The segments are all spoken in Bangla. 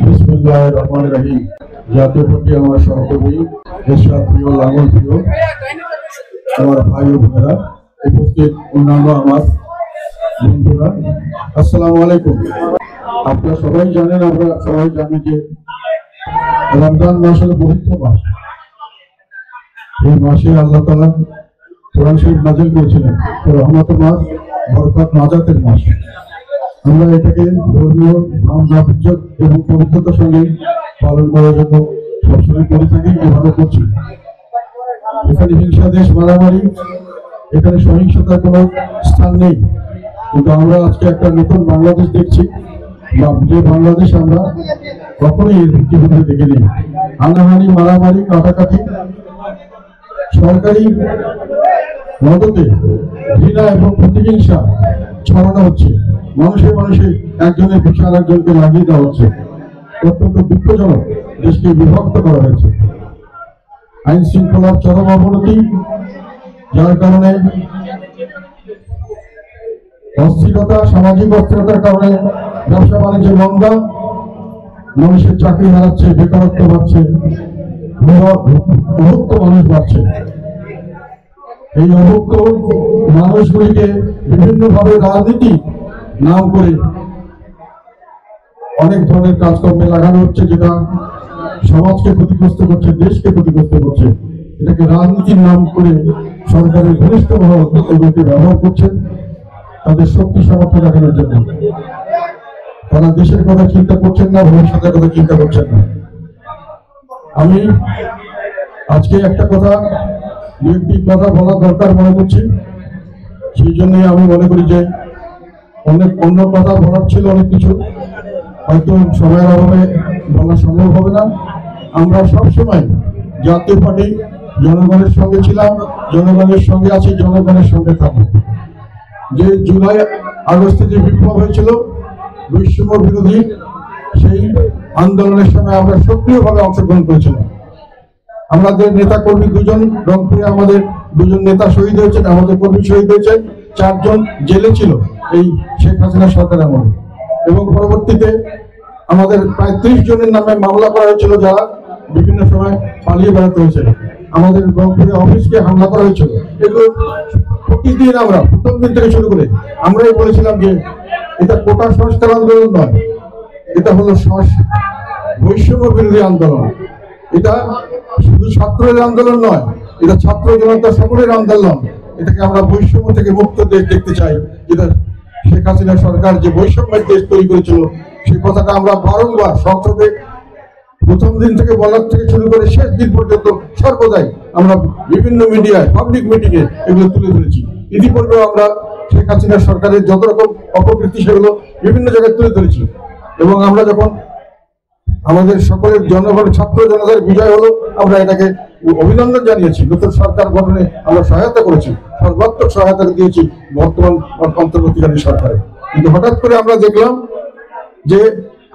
বিসমিল্লাহির রহমানির রহিম। জাতীয় পার্টি আমার সহকর্মী দেশার প্রিয় লাঙ্গল প্রিয় আমার ভাই ও বোনেরা, উপস্থিত অন্যান্য আমার বন্ধুরা, আসসালামু আলাইকুম। আপনারা সবাই জানেন, আমরা সবাই জানি যে রমজান মাস হলো পবিত্র মাস। এই মাসে আল্লাহ তাআলা কোরআন শরীফ নাযিল করেছিলেন, রহমতের মাস, বরকত, নাজাতের মাস। আমরা এটাকে ধর্মীয় ইজ্জত এবং পবিত্রতার সঙ্গে পালন করার জন্য সবসময় করে থাকি, এভাবে করছি। এখানে হিংসা, দেশ মারামারি, এখানে সহিংসতার কোনো স্থান নেই। কিন্তু আমরা আজকে একটা নতুন বাংলাদেশ দেখছি, যে বাংলাদেশ আমরা কখনোই এর ভিত্তিতে দেখিনি। হানাহানি, মারামারি, কাটাকাটি, সরকারি মদতে ঘৃণা এবং প্রতিহিংসা ছড়ানো হচ্ছে। মানুষে মানুষে একজনের পিছনে আরেকজনকে লাগিয়ে দেওয়া হচ্ছে। অত্যন্ত দুঃখজনক, দেশকে বিভক্ত করা হয়েছে। আইন শৃঙ্খলার চরম অবনতি, যার কারণে অস্থিরতা, সামাজিক অস্থিরতার কারণে ব্যবসা বাণিজ্যের মন্দা, মানুষের চাকরি হারাচ্ছে, বেকারত্ব বাড়ছে, অভুক্ত মানুষ বাড়ছে। এই অভুক্ত মানুষগুলিকে বিভিন্নভাবে রাজনীতি নাম করে অনেক ধরনের কাজকর্মে লাগানো হচ্ছে, যেটা সমাজকে ক্ষতিগ্রস্ত করছে, দেশকে ক্ষতিগ্রস্ত করছে। এটাকে রাজনীতির নাম করে সরকারের ঘনিষ্ঠ মহল এগুলোকে ব্যবহার করছেন তাদের শক্তি সামর্থ্য দেখানোর জন্য। তারা দেশের কথা চিন্তা করছেন না, ভবিষ্যতের কথা চিন্তা করছেন না। আমি আজকে একটা কথা, দু একটি কথা বলা দরকার মনে করছি। সেই জন্যই আমি মনে করি যে অনেক অন্য কথা বলার ছিল, অনেক কিছু হয়তো সময়ের অভাবে বলা সম্ভব হবে না। আমরা সবসময় জাতীয় পার্টি জনগণের সঙ্গে ছিলাম, জনগণের সঙ্গে আছি, জনগণের সঙ্গে থাকবো। যে জুলাই আগস্টে যে বিপ্লব হয়েছিল বৈষম্য বিরোধী, সেই আন্দোলনের সময় আমরা সক্রিয়ভাবে অংশগ্রহণ করেছিলাম। আমাদের নেতা কর্মী দুজন, রংপুরে আমাদের দুজন নেতা শহীদ হয়েছেন, আমাদের কর্মী শহীদ হয়েছেন, 4 জন জেলে ছিল এই শেখ হাসিনা সরকারের আমলে। এবং পরবর্তীতে আমাদের প্রায় 30 জনের নামে মামলা করা হয়েছিল, যারা বিভিন্ন সময় পালিয়ে বেড়াতে হয়েছিল। আমাদের রংপুরে অফিসকে হামলা করা হয়েছিল। এগুলো প্রতিদিন আমরা প্রথম দিন থেকে শুরু করে আমরাই বলেছিলাম যে এটা কোটা সংস্কার আন্দোলন নয়, এটা হলো বৈষম্য বিরোধী আন্দোলন। এটা শুধু ছাত্রের আন্দোলন নয়, এটা ছাত্র জনতা সকলের আন্দোলন। এটাকে আমরা বৈষম্য থেকে মুক্ত দেশ দেখতে চাই, যেটা শেখ হাসিনা সরকার যে বৈষম্যের দেশ তৈরি করেছিল, সেই কথাটা আমরা বারংবার সংসদে প্রথম দিন থেকে বলার থেকে শুরু করে শেষ দিন পর্যন্ত সর্বদাই আমরা বিভিন্ন মিডিয়ায়, পাবলিক মিটিংয়ে এগুলো তুলে ধরেছি। ইতিপূর্বে আমরা শেখ হাসিনা সরকারের যত রকম অপকীর্তি সেগুলো বিভিন্ন জায়গায় তুলে ধরেছি। এবং আমরা যখন আমাদের সকলের জনগণ, ছাত্র জনতার বিজয় হলো, আমরা এটাকে অভিনন্দন জানিয়েছি। নতুন সরকার গঠনে আমরা সহায়তা করেছি, সর্বাত্মক সহায়তা দিয়েছি বর্তমান অন্তর্বর্তীকালীন সরকারে। কিন্তু হঠাৎ করে আমরা দেখলাম যে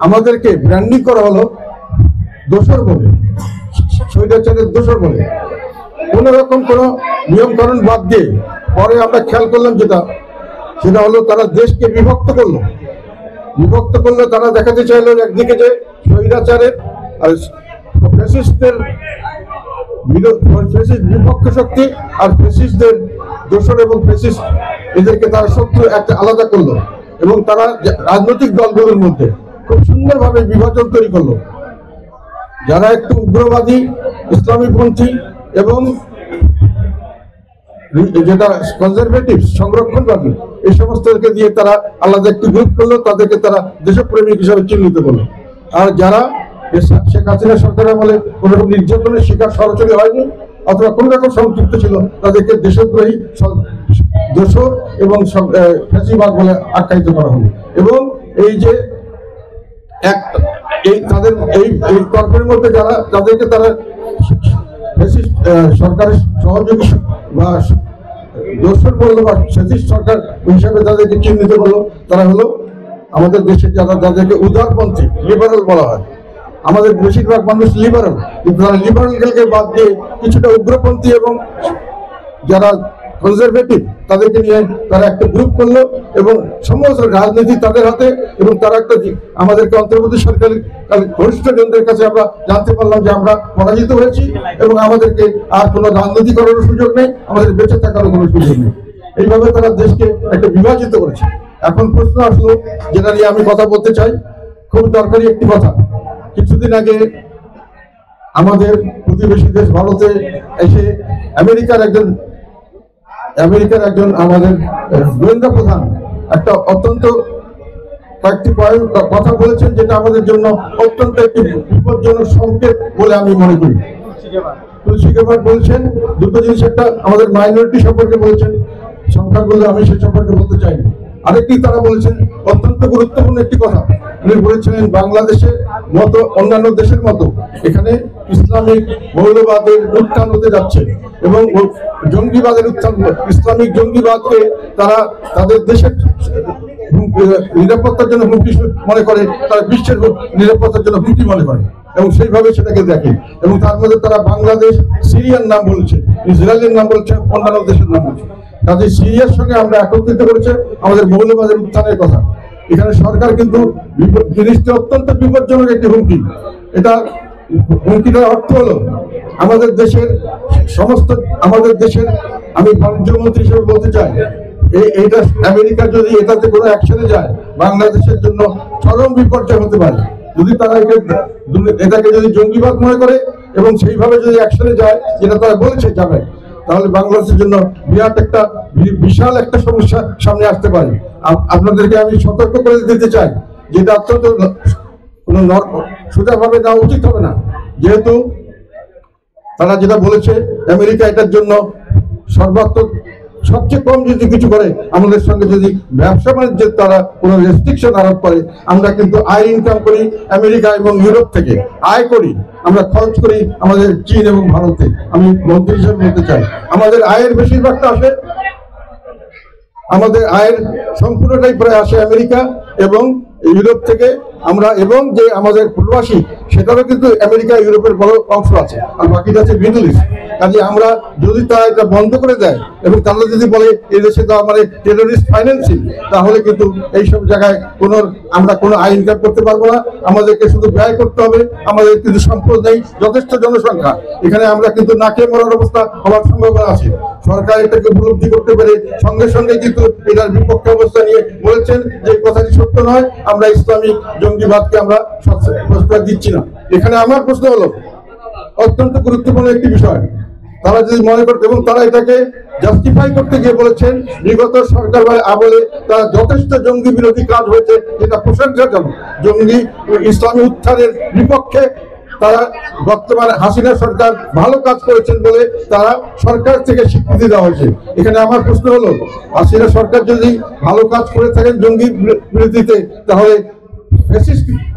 আমাদেরকে ব্র্যান্ডিং করা হলো দোসর বলে, স্বৈরাচারের দোসর বলে। কোন রকম কোন নিয়মকানুন বাদ দিয়ে পরে আমরা খেয়াল করলাম সেটা হলো তারা দেশকে বিভক্ত করলো। তারা দেখাতে চাইলো একদিকে যে স্বৈরাচারের আর ফ্যাসিস্টদের বিপক্ষ শক্তি, আর ফ্যাসিস্টদের দোসর এবং ফ্যাসিস্ট এদেরকে তারা শত্রু একটা আলাদা করলো। এবং তারা রাজনৈতিক দলগুলোর মধ্যে খুব সুন্দরভাবে বিভাজন তৈরি করলো। যারা একটু উগ্রবাদী, ইসলামীপন্থী এবং যেটা কনজারভেটিভ, সংরক্ষণবাদী, এই সমস্তকে দিয়ে তারা আলাদা একটি গ্রুপ করলো, তাদেরকে তারা দেশপ্রেমিক হিসাবে চিহ্নিত করলো। আর যারা শেখ হাসিনা সরকারের আমলে কোন রকম নির্যাতনের শিকার সরাসরি হয়নি অথবা কোন রকম সম্পৃক্ত ছিল, তাদেরকে দেশদ্রোহী, দোসর এবং ফ্যাসিবাদ বলে আখ্যায়িত করা হলো। এবং এই যে তাদের এই তর্কের মধ্যে যাদেরকে তারা সরকারের সহযোগী বা দোসর বললো বা ফ্যাসিস্ট সরকার হিসাবে যাদেরকে চিহ্নিত করলো, তারা হলো আমাদের দেশের যাদেরকে উদারপন্থী, লিবারেল বলা হয়। আমাদের বেশিরভাগ মানুষ লিবারেল, কিন্তু তারা লিবারেলকে বাদ দিয়ে কিছুটা উগ্রপন্থী এবং যারা কনজারভেটিভ, তাদেরকে নিয়ে তারা একটা গ্রুপ করলো এবং সমস্ত রাজনীতি তাদের হাতে, এবং তারা একটা আমাদেরকে অন্তর্বর্তী সরকারের ঘনিষ্ঠ জনদের কাছে আমরা জানতে পারলাম যে আমরা পরাজিত হয়েছি এবং আমাদেরকে আর কোনো রাজনীতি করারও সুযোগ নেই, আমাদের বেঁচে থাকারও কোনো সুযোগ নেই। এইভাবে তারা দেশকে একটা বিভাজিত করেছে। এখন প্রশ্ন আসলো, যেটা নিয়ে আমি কথা বলতে চাই, খুব দরকারি একটি কথা। কিছুদিন আগে আমাদের প্রতিবেশী দেশ ভারতে এসে আমেরিকার একজন আমাদের গোয়েন্দা প্রধান একটা অত্যন্ত কয়েকটি কথা বলেছেন, যেটা আমাদের জন্য অত্যন্ত একটি বিপজ্জনক সংকেত বলে আমি মনে করি। তুলসী গেবার্ট বলছেন দুটো জিনিস, একটা আমাদের মাইনরিটি সম্পর্কে বলেছেন, সংখ্যাগুলো আমি সে সম্পর্কে বলতে চাই না। আরেকটি তারা বলেছেন অত্যন্ত গুরুত্বপূর্ণ একটি কথা, উনি বলেছিলেন বাংলাদেশের মতো অন্যান্য দেশের মতো এখানে ইসলামিক মৌলবাদের উত্থান হতে যাচ্ছে এবং জঙ্গিবাদের উত্থান, ইসলামিক জঙ্গিবাদকে তারা তাদের দেশের নিরাপত্তার জন্য হুমকি মনে করে, তারা বিশ্বের নিরাপত্তার জন্য হুমকি মনে করে এবং সেইভাবে সেটাকে দেখে। এবং তার মধ্যে তারা বাংলাদেশ, সিরিয়ার নাম বলছে, ইসরায়েলের নাম বলছে, অন্যান্য দেশের নাম বলছে। কাজে সিরিয়ার সঙ্গে আমরা একত্রিত করেছে আমাদের মৌলবাদের উত্থানের কথা। এখানে সরকার কিন্তু জিনিসটি অত্যন্ত বিপজ্জনক একটি হুমকি। এটা হুমকিটার অর্থ হলো আমাদের দেশের আমি বাণিজ্যমন্ত্রী হিসেবে বলতে চাই, এইটা আমেরিকা যদি এটাতে কোনো অ্যাকশনে যায় বাংলাদেশের জন্য চরম বিপর্যয় হতে পারে। যদি তারা এটাকে যদি জঙ্গিবাদ মনে করে এবং সেইভাবে যদি অ্যাকশনে যায়, যেটা তারা বলেছে যাবে, তাহলে বাংলাদেশের জন্য বিরাট একটা বিশাল একটা সমস্যা সামনে আসতে পারে। আপনাদেরকে আমি সতর্ক করে দিতে চাই, যেটা অত্যন্ত কোনো সোজাভাবে নেওয়া উচিত হবে না। যেহেতু তারা যেটা বলেছে আমেরিকা এটার জন্য সর্বাত্মক সবচেয়ে কম যদি কিছু করে, আমাদের সঙ্গে যদি ব্যবসা বাণিজ্যের তারা কোনো রেস্ট্রিকশন আরোপ করে, আমরা কিন্তু আয় ইনকাম করি আমেরিকা এবং ইউরোপ থেকে, আয় করি, আমরা খরচ করি আমাদের চীন এবং ভারতে। আমি মন্ত্রী হিসেবে বলতে চাই আমাদের আয়ের বেশিরভাগটা আসে, আমাদের আয়ের সম্পূর্ণটাই প্রায় আসে আমেরিকা এবং ইউরোপ থেকে। আমরা এবং যে আমাদের প্রবাসী, সেটারও কিন্তু আমেরিকা ইউরোপের বড় অংশ আছে, আর বাকিটা আছে মিডল ইস্ট। কাজে আমরা যদি তা এটা বন্ধ করে দেয় এবং তাহলে যদি বলে এই দেশে তো আমাদের টেরোরিস্ট ফাইন্যান্সিং, তাহলে কিন্তু এইসব জায়গায় আমরা কোনো আয় ইনকাম করতে পারবো না। আমাদেরকে শুধু ব্যয় করতে হবে, আমাদের কিন্তু সম্পদ নেই, যথেষ্ট জনসংখ্যা, এখানে আমরা কিন্তু না খেয়ে মরার অবস্থা হওয়ার সম্ভাবনা আছে। সরকার এটাকে উপলব্ধি করতে পেরে সঙ্গে সঙ্গে কিন্তু এটার বিপক্ষে অবস্থা নিয়ে বলেছেন যে কথাটি সত্য নয়, আমরা ইসলামিক জঙ্গিবাদকে আমরা প্রশ্রয় দিচ্ছি না। এখানে আমার প্রশ্ন হলো অত্যন্ত গুরুত্বপূর্ণ একটি বিষয়, তারা যদি মনে করতে, এবং তারা এটাকে জাস্টিফাই করতে গিয়ে বলেছেন বিগত সরকার আমলে তারা যথেষ্ট জঙ্গি বিরোধী কাজ হয়েছে, যেটা প্রশংসাজনক। জঙ্গি ইসলামী উত্থানের বিপক্ষে তারা বর্তমানে হাসিনা সরকার ভালো কাজ করেছেন বলে তারা সরকার থেকে স্বীকৃতি দেওয়া হয়েছে। এখানে আমার প্রশ্ন হলো, হাসিনা সরকার যদি ভালো কাজ করে থাকেন জঙ্গি বিরোধীতে, তাহলে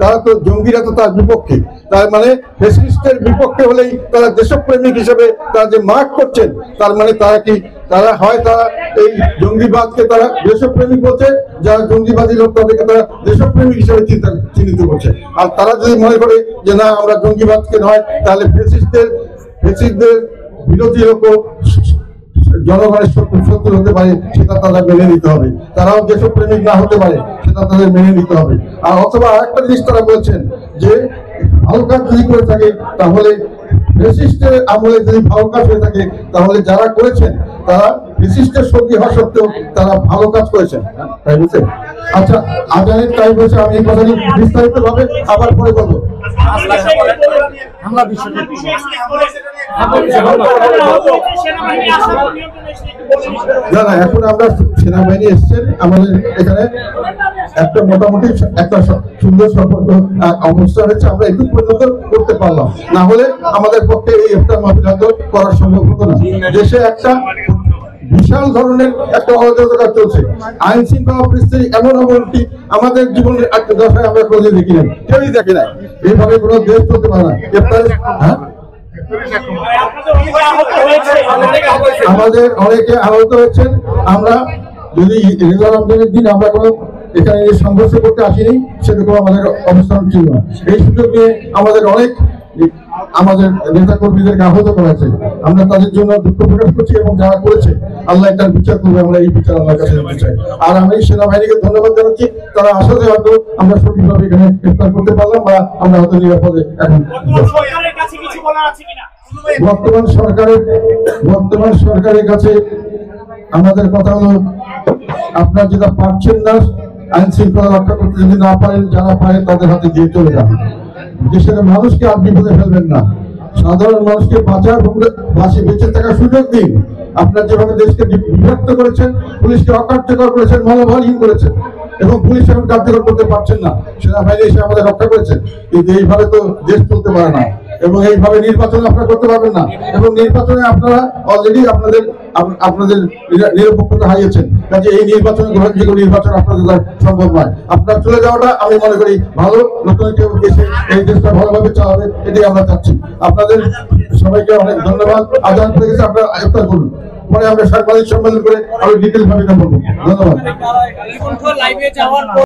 তারা তো জঙ্গিরা তো তার বিপক্ষে, তার মানে ফ্যাসিস্টের বিপক্ষে হলেই তারা দেশপ্রেমিক হিসেবে তারা যে মার্ক করছেন, তার মানে তারা কি তারা এই জঙ্গিবাদকে তারা দেশপ্রেমিক বলছে, যারা জঙ্গিবাদী লোক তাদেরকে তারা দেশপ্রেমিক হিসেবে চিহ্নিত করছে। আর তারা যদি মনে করে যে না আমরা জঙ্গিবাদকে নয়, তাহলে ফ্যাসিস্টদের বিরোধী লোক জনগণের শত্রু হতে পারে, সেটা তারা মেনে নিতে হবে। তারাও যেসব প্রেমিক না হতে পারে সেটা তাদের মেনে নিতে হবে। আর অথবা আরেকটা জিনিস তারা বলছেন যে ভালো কাজ যদি করে থাকে, তাহলে ফ্যাসিস্টের আমলে যদি ভালো কাজ হয়ে থাকে, তাহলে যারা করেছেন তারা ফ্যাসিস্টের সঙ্গী হওয়া সত্ত্বেও তারা ভালো কাজ করেছেন, তাই বুঝছেন? আচ্ছা, আজানের টাইম হয়েছে, আমি এই কথাটি বিস্তারিত ভাবে আবার পরে বলবো। না না, এখন আমরা সেনাবাহিনী এসছেন আমাদের এখানে, একটা মোটামুটি একটা সুন্দর সম্পর্ক অবস্থা হয়েছে, আমরা একটু পর্যন্ত করতে পারলাম, না হলে আমাদের পক্ষে এই একটা মাফিয়া করা সম্ভব হতো না। দেশে একটা বিশাল ধরনের একটা অরাজকতা চলছে, আইন শৃঙ্খলা পরিস্থিতি এমন অবনতি আমাদের জীবনের একটা দশায় আমরা কোনোদিন দেখি নাই, কেউই দেখি নাই। এইভাবে কোনো দেশ চলতে পারে না। হ্যাঁ, আমাদের অনেকে আহত হয়েছেন। আমরা যদি রেজা রমজানের দিন আমরা কোনো এখানে সংঘর্ষ করতে আসিনি, সেরকম আমাদের অবস্থান ছিল না। এই সুযোগ নিয়ে আমাদের অনেক আমাদের নেতা কর্মীদেরকে আহত করেছে। আমরা তাদের জন্য দুঃখ প্রকাশ করছি এবং যারা করেছে আল্লাহ তার বিচার করবে, আমরা এই বিচার আল্লাহর কাছে দিতে চাই। আর আমি সেনাবাহিনীকে ধন্যবাদ জানাচ্ছি, তারা আসাতে হয়তো আমরা সঠিকভাবে এখানে গ্রেফতার করতে পারলাম বা আমরা হয়তো নিরাপদে এখন। বর্তমান সরকারের কাছে আমাদের কথা হলো, আপনারা যেটা পারছেন না আইন শৃঙ্খলা রক্ষা করতে, যদি না পারেন, যারা পারেন তাদের হাতে দিয়ে চলে যান। দেশের মানুষকে আর বিপদে ফেলবেন না, সাধারণ মানুষকে বেঁচে থাকার সুযোগ দিন। আপনার যেভাবে দেশকে বিভক্ত করেছেন, পুলিশকে অকার্যকর করেছেন, মনোবলহীন করেছেন এবং পুলিশ এখন কার্যকর করতে পারছেন না, সেনাবাহিনী এসে আমাদের রক্ষা করেছেন, কিন্তু এইভাবে তো দেশ চলতে পারে না এবং এইভাবে নির্বাচন আপনারা করতে পারবেন না। এবং নির্বাচনে আপনারা অলরেডি আপনাদের নিরপেক্ষতা হারিয়েছেন, কাজে এই নির্বাচনে গ্রহণযোগ্য নির্বাচন আপনাদের সম্ভব নয়। আপনার চলে যাওয়াটা আমি মনে করি ভালো, নতুন কেউ এসে এই দেশটা ভালোভাবে চালাবে, এটাই আমরা চাচ্ছি। আপনাদের সবাইকে অনেক ধন্যবাদ। আজান হয়ে গেছে, আপনারা ইফতার করুন, পরে আমরা সাংবাদিক সম্মেলন করে আরো ডিটেল ভাবে বলবো। ধন্যবাদ।